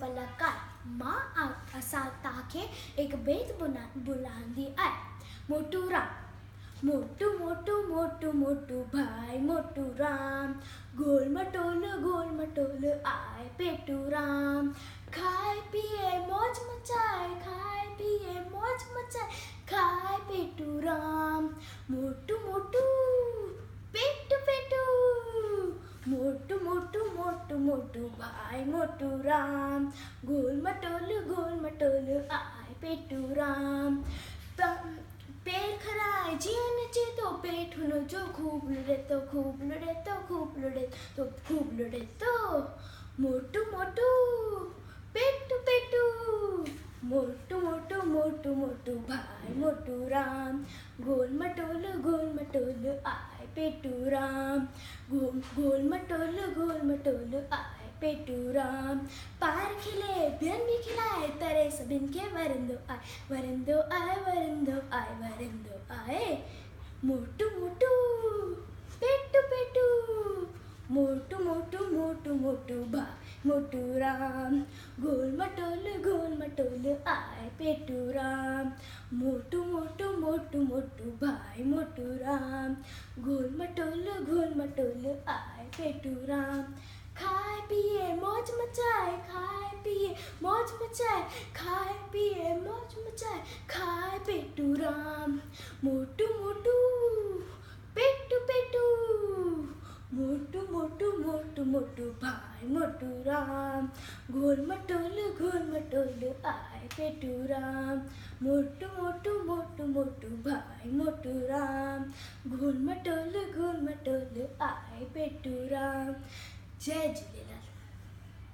पलकार माँ असा ताके एक बेत बुलांदी आय मोटू राम मोटू मोटू मोटू मोटू भाई मोटू राम गोल मटोल आए पेटू राम खाए पिए मौज मचाए खाए पिए मौज मचाए खाए पेटू राम मोटू मोटू पेटू पेटू मोटू मोटू मोटू मोटू भाई मोटू राम गोल मटोल आए पेटू राम पेट खराय जीवन चे तो पेट हुनो जो खूब लुड़े तो खूब लुड़े तो खूब लुड़े तो खूब लुड़े तो मोटू मोटू पेटू पेटू मोटू मोटू मोटू मोटू भाई मोटू राम गोल मटोल आए पेटू राम गोल मटोल आए पेटू राम पार खिले बिरन भी खिलाए तरे सबिन के वरंदो आए वरंदो आए मोटू मोटू पेटू पेटू मोटू मोटू मोटू मोटू भाई मोटू राम गोल मटोल आए पेटू राम मोटू मोटू मोटू मोटू भाई मोटू राम गोल मटोल आए पेटू राम खाए पिए मौज मचाए खाए पिए मौज मचाए खाए पिए मौज मचाए खाए पेटू राम मोटू मोटू पेटू पेटू मोटू मोटू मोटू मोटू भाई मोटू राम गोल मटोल आए पेटू राम मोटू मोटू मोटू मोटू भाई मोटू राम गोल मटोल आए पेटू राम जय झूलेलाल।